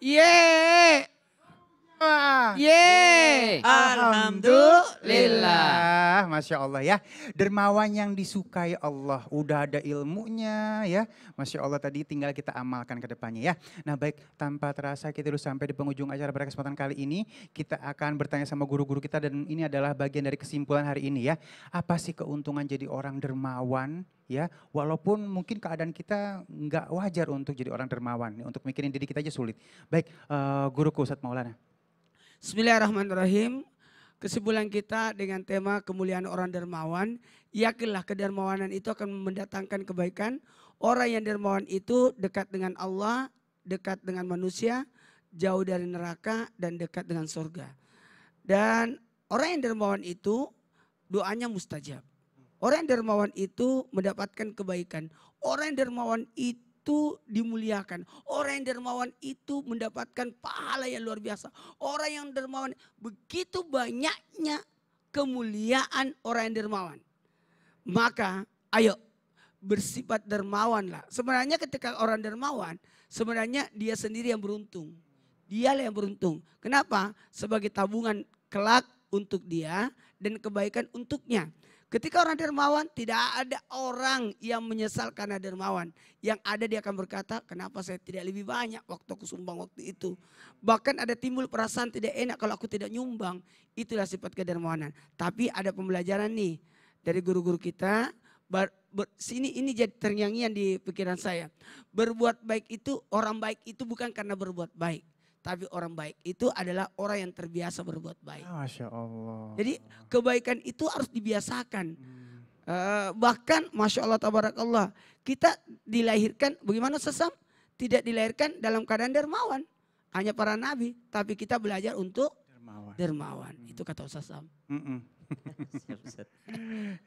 Ye. Ye. Alhamdulillah. Masya Allah ya. Dermawan yang disukai Allah. Udah ada ilmunya ya. Masya Allah tadi tinggal kita amalkan ke depannya ya. Nah baik, tanpa terasa kita udah sampai di penghujung acara pada kesempatan kali ini. Kita akan bertanya sama guru-guru kita dan ini adalah bagian dari kesimpulan hari ini ya. Apa sih keuntungan jadi orang dermawan? Ya, walaupun mungkin keadaan kita nggak wajar untuk jadi orang dermawan, untuk mikirin diri kita aja sulit. Baik, guruku Ustadz Maulana. Bismillahirrahmanirrahim. Kesimpulan kita dengan tema kemuliaan orang dermawan. Yakinlah kedermawanan itu akan mendatangkan kebaikan. Orang yang dermawan itu dekat dengan Allah, dekat dengan manusia, jauh dari neraka dan dekat dengan surga. Dan orang yang dermawan itu doanya mustajab. Orang yang dermawan itu mendapatkan kebaikan. Orang yang dermawan itu dimuliakan. Orang yang dermawan itu mendapatkan pahala yang luar biasa. Orang yang dermawan, begitu banyaknya kemuliaan orang yang dermawan. Maka ayo bersifat dermawanlah. Sebenarnya ketika orang dermawan, sebenarnya dia sendiri yang beruntung. Dialah yang beruntung. Kenapa? Sebagai tabungan kelak untuk dia dan kebaikan untuknya. Ketika orang dermawan, tidak ada orang yang menyesal karena dermawan. Yang ada dia akan berkata, kenapa saya tidak lebih banyak waktu aku sumbang waktu itu. Bahkan ada timbul perasaan tidak enak kalau aku tidak nyumbang. Itulah sifat kedermawanan. Tapi ada pembelajaran nih dari guru-guru kita. Ini jadi terngiang-ngiang di pikiran saya. Berbuat baik itu, orang baik itu bukan karena berbuat baik. Tapi orang baik itu adalah orang yang terbiasa berbuat baik. Masya Allah. Jadi kebaikan itu harus dibiasakan. Bahkan Masya Allah Tabarakallah. Kita dilahirkan bagaimana sesam? Tidak dilahirkan dalam keadaan dermawan. Hanya para nabi. Tapi kita belajar untuk dermawan. Itu kata Ustaz Sam.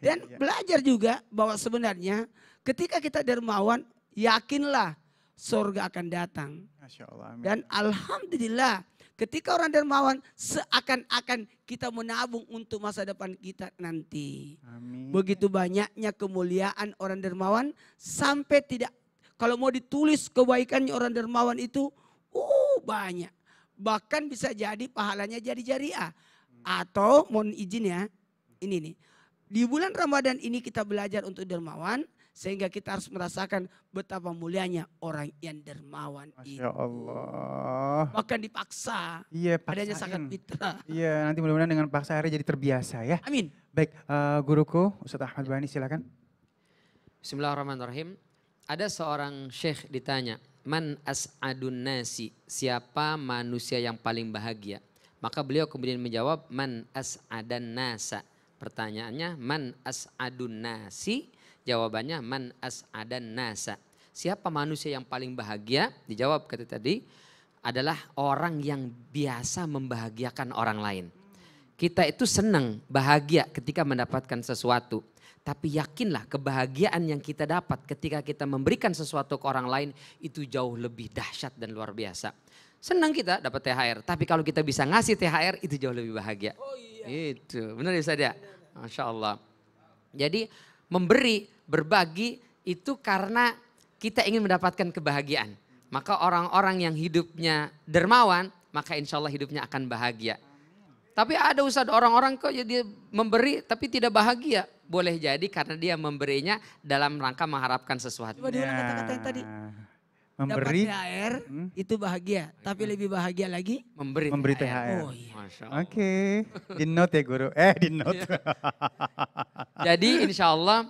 Dan belajar juga bahwa sebenarnya ketika kita dermawan, yakinlah surga akan datang. Masya Allah, amin. Dan alhamdulillah ketika orang dermawan seakan-akan kita menabung untuk masa depan kita nanti. Amin. Begitu banyaknya kemuliaan orang dermawan sampai tidak, kalau mau ditulis kebaikannya orang dermawan itu banyak. Bahkan bisa jadi pahalanya jadi jariah. Atau mohon izin ya, ini nih. Di bulan Ramadan ini kita belajar untuk dermawan. Sehingga kita harus merasakan betapa mulianya orang yang dermawan itu. Masya Allah. Bahkan dipaksa. Iya, Adanya zakat fitrah. Iya, nanti mudah-mudahan dengan paksa hari jadi terbiasa ya. Amin. Baik, guruku Ustadz Ahmad Bani silakan. Bismillahirrahmanirrahim. Ada seorang syekh ditanya, man as'adun nasi, siapa manusia yang paling bahagia? Maka beliau kemudian menjawab, man as'adan nasa. Pertanyaannya, man as'adun nasi? Jawabannya man as'adan nasa. Siapa manusia yang paling bahagia? Dijawab kata tadi adalah orang yang biasa membahagiakan orang lain. Kita itu senang bahagia ketika mendapatkan sesuatu. Tapi yakinlah kebahagiaan yang kita dapat ketika kita memberikan sesuatu ke orang lain itu jauh lebih dahsyat dan luar biasa. Senang kita dapat THR, tapi kalau kita bisa ngasih THR itu jauh lebih bahagia. Oh iya. Itu benar ya Ustaz ya? Masya Allah. Jadi memberi, berbagi itu karena kita ingin mendapatkan kebahagiaan. Maka orang-orang yang hidupnya dermawan, maka insya Allah hidupnya akan bahagia. Tapi ada Ustaz orang-orang kok dia memberi tapi tidak bahagia. Boleh jadi karena dia memberinya dalam rangka mengharapkan sesuatu. Coba diulang kata-kata yang tadi. Memberi. Dapat THR itu bahagia. Tapi lebih bahagia lagi Memberi THR. Oh iya. Masya Allah. Oke, di note ya guru. Di note. Jadi insya Allah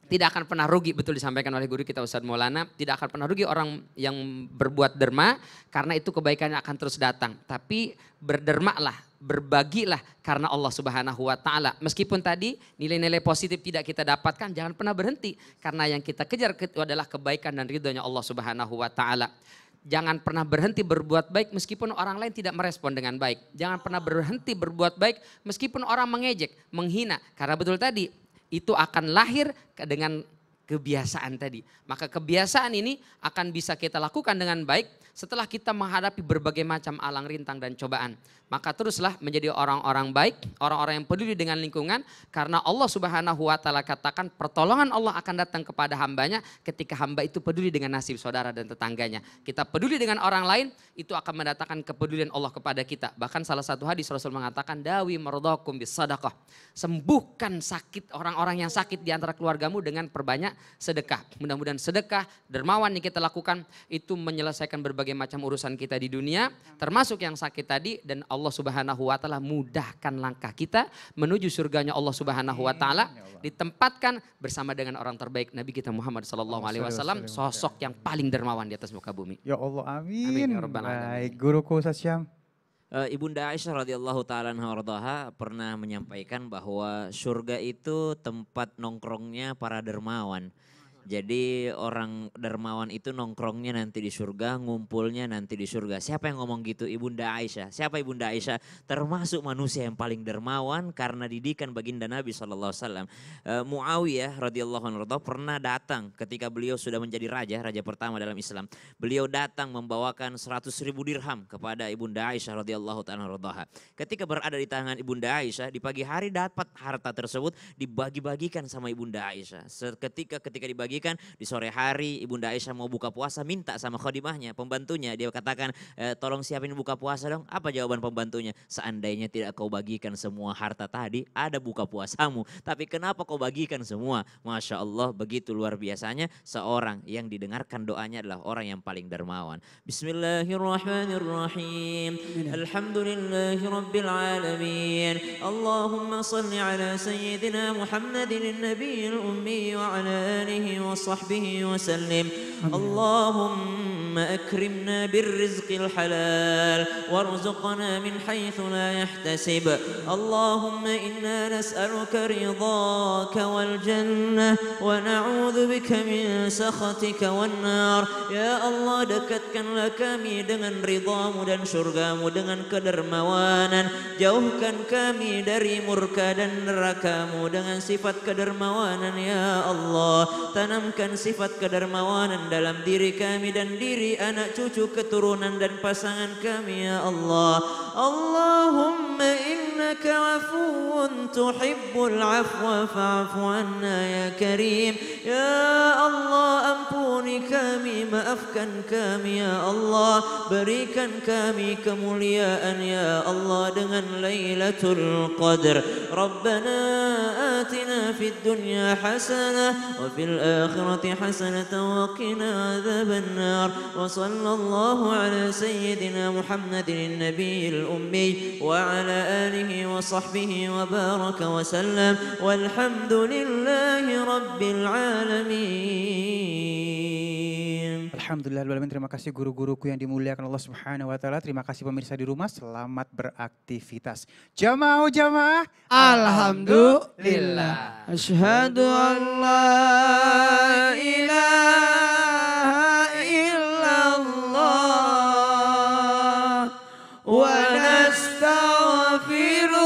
tidak akan pernah rugi, betul disampaikan oleh guru kita Ustadz Maulana. Tidak akan pernah rugi orang yang berbuat derma karena itu kebaikannya akan terus datang. Tapi berdermalah, berbagilah karena Allah Subhanahu wa Ta'ala. Meskipun tadi nilai-nilai positif tidak kita dapatkan, jangan pernah berhenti. Karena yang kita kejar itu adalah kebaikan dan ridhonya Allah Subhanahu wa Ta'ala. Jangan pernah berhenti berbuat baik meskipun orang lain tidak merespon dengan baik. Jangan pernah berhenti berbuat baik meskipun orang mengejek, menghina. Karena betul tadi itu akan lahir dengan kebiasaan tadi. Maka kebiasaan ini akan bisa kita lakukan dengan baik setelah kita menghadapi berbagai macam alang rintang dan cobaan. Maka teruslah menjadi orang-orang baik, orang-orang yang peduli dengan lingkungan. Karena Allah Subhanahu wa ta'ala katakan pertolongan Allah akan datang kepada hambanya ketika hamba itu peduli dengan nasib saudara dan tetangganya. Kita peduli dengan orang lain, itu akan mendatangkan kepedulian Allah kepada kita. Bahkan salah satu hadis Rasul mengatakan, dawi mardakum bis sadaqah. Sembuhkan sakit orang-orang yang sakit di antara keluargamu dengan perbanyak sedekah. Mudah-mudahan sedekah, dermawan yang kita lakukan itu menyelesaikan berbagai macam urusan kita di dunia, termasuk yang sakit tadi, dan Allah Subhanahu wa ta'ala mudahkan langkah kita menuju surganya Allah Subhanahu wa ta'ala, ditempatkan bersama dengan orang terbaik Nabi kita Muhammad sallallahu alaihi wasallam, sosok yang paling dermawan di atas muka bumi. Ya Allah, amin. Amin ya rabbal alamin. Baik, guruku Ustaz Syam. Ibunda Aisyah radhiyallahu taala anha pernah menyampaikan bahwa surga itu tempat nongkrongnya para dermawan. Jadi orang dermawan itu nongkrongnya nanti di surga, ngumpulnya nanti di surga. Siapa yang ngomong gitu? Ibunda Aisyah. Siapa Ibunda Aisyah? Termasuk manusia yang paling dermawan karena didikan baginda Nabi SAW. Muawiyah radhiyallahu anhu pernah datang ketika beliau sudah menjadi raja pertama dalam Islam. Beliau datang membawakan 100.000 dirham kepada Ibunda Aisyah radhiyallahu anha. Ketika berada di tangan Ibunda Aisyah, di pagi hari dapat harta tersebut dibagi-bagikan sama Ibunda Aisyah. Ketika dibagi di sore hari Ibunda Aisyah mau buka puasa, minta sama khadimahnya, pembantunya, dia katakan tolong siapin buka puasa dong. Apa jawaban pembantunya? Seandainya tidak kau bagikan semua harta tadi, ada buka puasamu, tapi kenapa kau bagikan semua? Masya Allah, begitu luar biasanya seorang yang didengarkan doanya adalah orang yang paling dermawan. Bismillahirrahmanirrahim. Alhamdulillahi rabbil alamin. Allahumma salli ala sayyidina Muhammadin nabiyil ummi wa ala alihi وصحبه وسلم. اللهم أكرمنا بالرزق الحلال وارزقنا من حيث لا يحتسب. اللهم إنا نسألك رضاك والجنة ونعوذ بك من سخطك والنار. Ya Allah, dekatkanlah kami dengan ridhamu dan surgamu dengan kedermawanan. Jauhkan kami dari murka dan nerakamu dengan sifat kedermawanan ya Allah. Tanamkan sifat kedermawanan dalam diri kami dan diri anak cucu keturunan dan pasangan kami ya Allah. Allahumma innaka afuwun tuhibbul afwa fa'fu anna ya karim. Ya Allah, ampuni kami, maafkan kami ya Allah. Berikan kami kemuliaan ya Allah dengan Lailatul Qadar. Rabbana atina fid dunya hasanah wa fil akhirati hasanatan wa qina adzaban nar. Wa sallallahu ala sayyidina Muhammadin nabiyil ummi wa ala alihi wa sahbihi wa baraka wa sallam. Walhamdulillahi rabbil alamin. Alhamdulillah, terima kasih guru-guruku yang dimuliakan Allah Subhanahu wa taala. Terima kasih pemirsa di rumah, selamat beraktivitas. Jamaah. Alhamdulillah. Asyhadu an la ilaha illallah wa nastaghfiruh